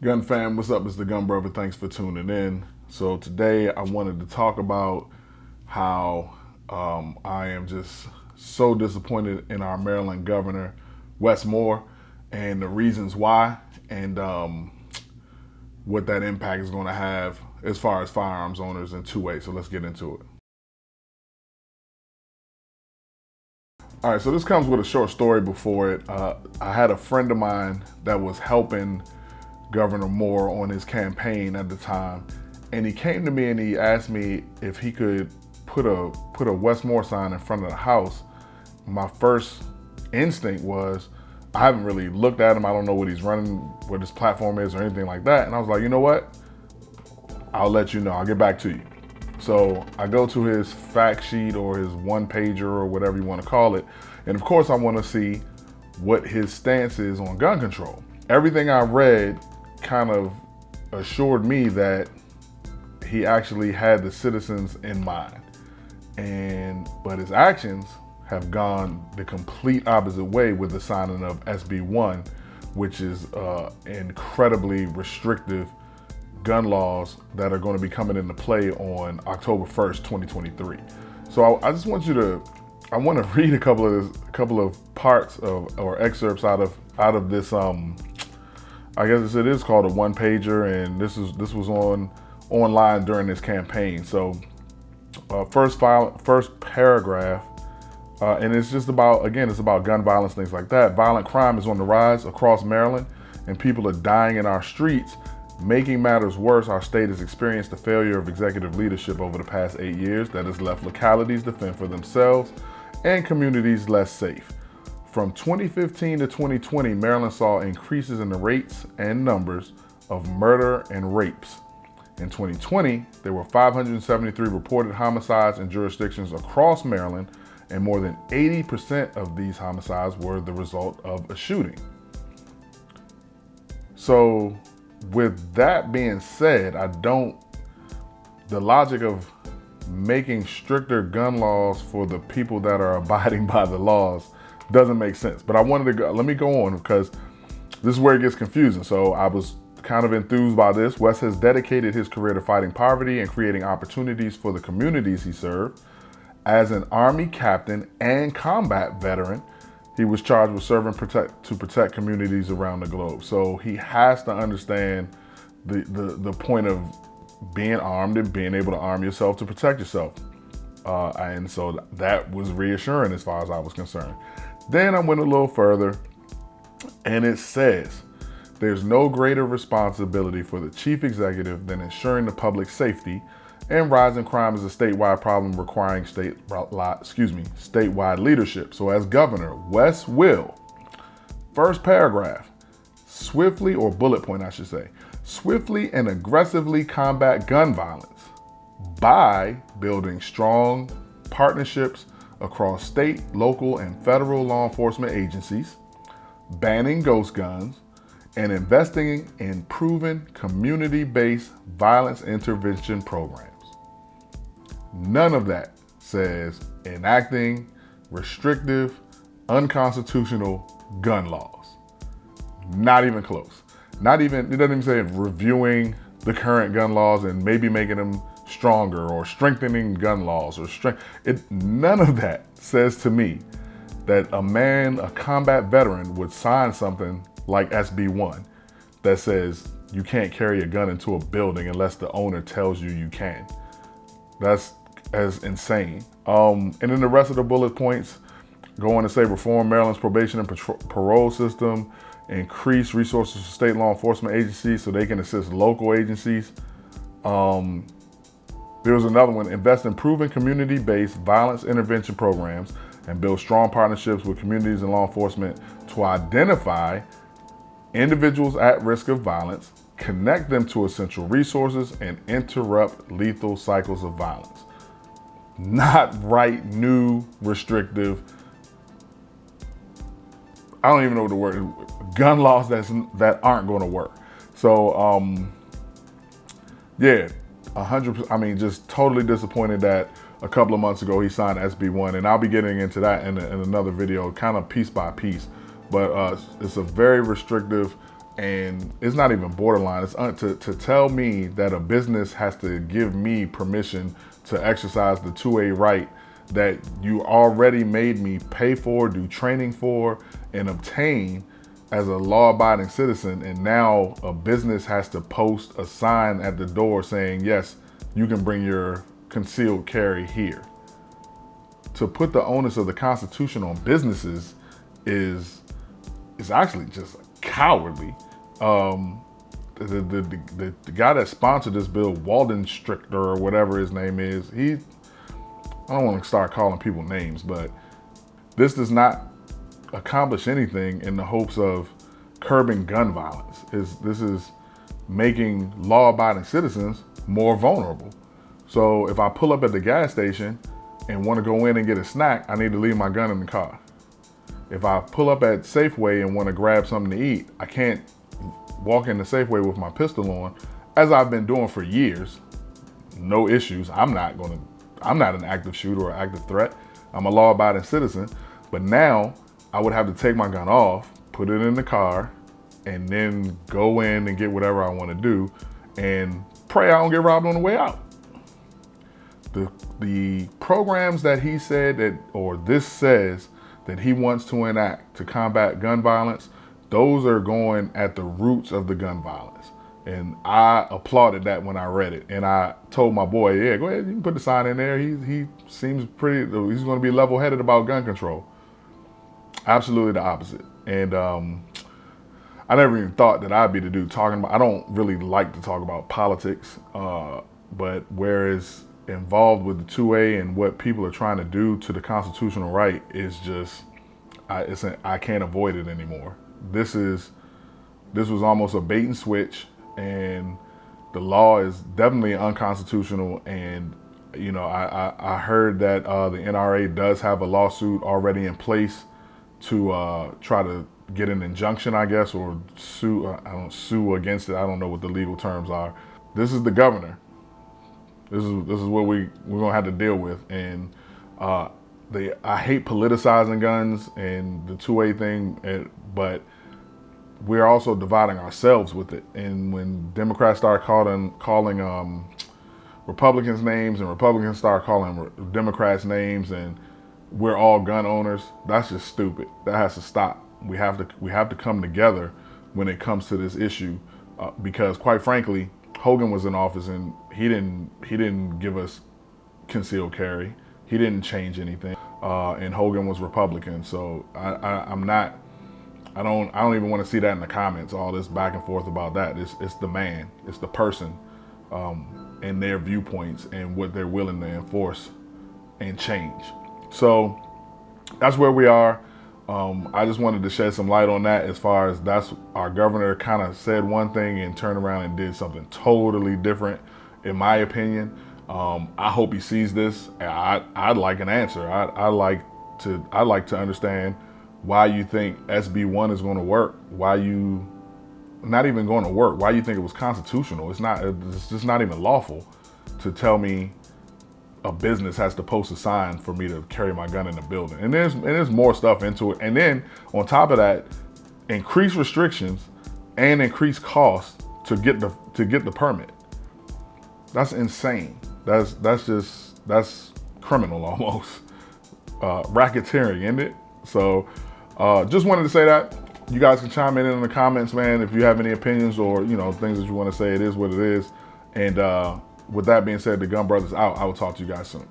Gun fam, what's up? It's the Gun Brother. Thanks for tuning in. So today I wanted to talk about how I am just so disappointed in our Maryland Governor, Wes Moore, and the reasons why, and what that impact is going to have as far as firearms owners in two ways. So let's get into it. All right, so this comes with a short story before it. I had a friend of mine that was helping Governor Moore on his campaign at the time, and he came to me and he asked me if he could put a Wes Moore sign in front of the house. My first instinct was, I haven't really looked at him. I don't know what he's running, what his platform is or anything like that. And I was like, you know what? I'll let you know. I'll get back to you. So I go to his fact sheet or his one pager or whatever you want to call it. And of course I want to see what his stance is on gun control. Everything I read kind of assured me that he actually had the citizens in mind. But his actions have gone the complete opposite way with the signing of SB 1, which is incredibly restrictive gun laws that are going to be coming into play on October 1st, 2023. So I just want I want to read a couple of parts of or excerpts out of this. I guess it is called a one pager, and this was online during this campaign. So first paragraph, and it's just about, again, it's about gun violence, things like that. Violent crime is on the rise across Maryland, and people are dying in our streets. Making matters worse, our state has experienced the failure of executive leadership over the past 8 years that has left localities to fend for themselves and communities less safe. From 2015 to 2020, Maryland saw increases in the rates and numbers of murder and rapes. In 2020, there were 573 reported homicides in jurisdictions across Maryland, and more than 80% of these homicides were the result of a shooting. So, with that being said, the logic of making stricter gun laws for the people that are abiding by the laws doesn't make sense. But let me go on, because this is where it gets confusing. So I was kind of enthused by this. Wes has dedicated his career to fighting poverty and creating opportunities for the communities he served. As an Army captain and combat veteran, he was charged with serving to protect communities around the globe. So he has to understand the point of being armed and being able to arm yourself to protect yourself. And so that was reassuring as far as I was concerned. Then I went a little further, and it says, there's no greater responsibility for the chief executive than ensuring the public safety, and rising crime is a statewide problem requiring statewide leadership. So as governor, Wes will, first paragraph, swiftly, or bullet point I should say, swiftly and aggressively combat gun violence by building strong partnerships across state, local, and federal law enforcement agencies, banning ghost guns, and investing in proven community-based violence intervention programs. None of that says enacting restrictive, unconstitutional gun laws. Not even close. It doesn't even say reviewing the current gun laws and maybe making them stronger or strengthening gun laws none of that says to me that a combat veteran would sign something like SB 1 that says you can't carry a gun into a building unless the owner tells you you can. That's as insane. And then the rest of the bullet points go on to say reform Maryland's probation and parole system, increase resources for state law enforcement agencies so they can assist local agencies. There was another one, invest in proven community-based violence intervention programs and build strong partnerships with communities and law enforcement to identify individuals at risk of violence, connect them to essential resources, and interrupt lethal cycles of violence. Not write new, restrictive, I don't even know what the word is, gun laws that aren't going to work. So, yeah, 100%. I mean, just totally disappointed that a couple of months ago he signed SB 1, and I'll be getting into that in another video, kind of piece by piece. But it's a very restrictive And it's not even borderline. It's to tell me that a business has to give me permission to exercise the 2A right that you already made me pay for, do training for, and obtain as a law-abiding citizen. And now a business has to post a sign at the door saying, yes, you can bring your concealed carry here. To put the onus of the Constitution on businesses is actually just cowardly. The guy that sponsored this bill, Walden Strichter or whatever his name is, I don't want to start calling people names, but this does not accomplish anything in the hopes of curbing gun violence. This is making law-abiding citizens more vulnerable. So if I pull up at the gas station and want to go in and get a snack, I need to leave my gun in the car. If I pull up at Safeway and want to grab something to eat, I can't walk in the Safeway with my pistol on, as I've been doing for years. No issues. I'm not an active shooter or active threat. I'm a law-abiding citizen. But now I would have to take my gun off, put it in the car, and then go in and get whatever I want to do and pray I don't get robbed on the way out. The programs that he said that, or this says that he wants to enact to combat gun violence, those are going at the roots of the gun violence. And I applauded that when I read it. And I told my boy, yeah, go ahead, you can put the sign in there. He seems he's going to be level-headed about gun control. Absolutely the opposite. And I never even thought that I'd be the dude talking about, I don't really like to talk about politics, but whereas involved with the 2A and what people are trying to do to the constitutional right is just, I can't avoid it anymore. This was almost a bait and switch, and the law is definitely unconstitutional. And you know, I heard that the NRA does have a lawsuit already in place to try to get an injunction, I guess, or sue against it. I don't know what the legal terms are. This is the governor. This is what we're gonna have to deal with. And I hate politicizing guns and the 2A thing, but we're also dividing ourselves with it. And when Democrats start calling Republicans names, and Republicans start calling Democrats names, and we're all gun owners, that's just stupid. That has to stop. We have to come together when it comes to this issue, because quite frankly, Hogan was in office and he didn't give us concealed carry. He didn't change anything, and Hogan was Republican. So I don't even want to see that in the comments. All this back and forth about that. It's the man, it's the person, and their viewpoints and what they're willing to enforce and change. So that's where we are. I just wanted to shed some light on that, as far as that's our governor kind of said one thing and turned around and did something totally different, in my opinion. I hope he sees this. I'd like an answer. I'd like to understand why you think SB 1 is going to work. Why you not even going to work? Why you think it was constitutional? It's not. It's just not even lawful to tell me a business has to post a sign for me to carry my gun in the building. And there's more stuff into it. And then on top of that, increase restrictions and increase costs to get the permit. That's insane. That's criminal almost. Racketeering, isn't it? So just wanted to say that. You guys can chime in the comments, man, if you have any opinions or, you know, things that you want to say. It is what it is. And with that being said, the Gun Brothers out. I will talk to you guys soon.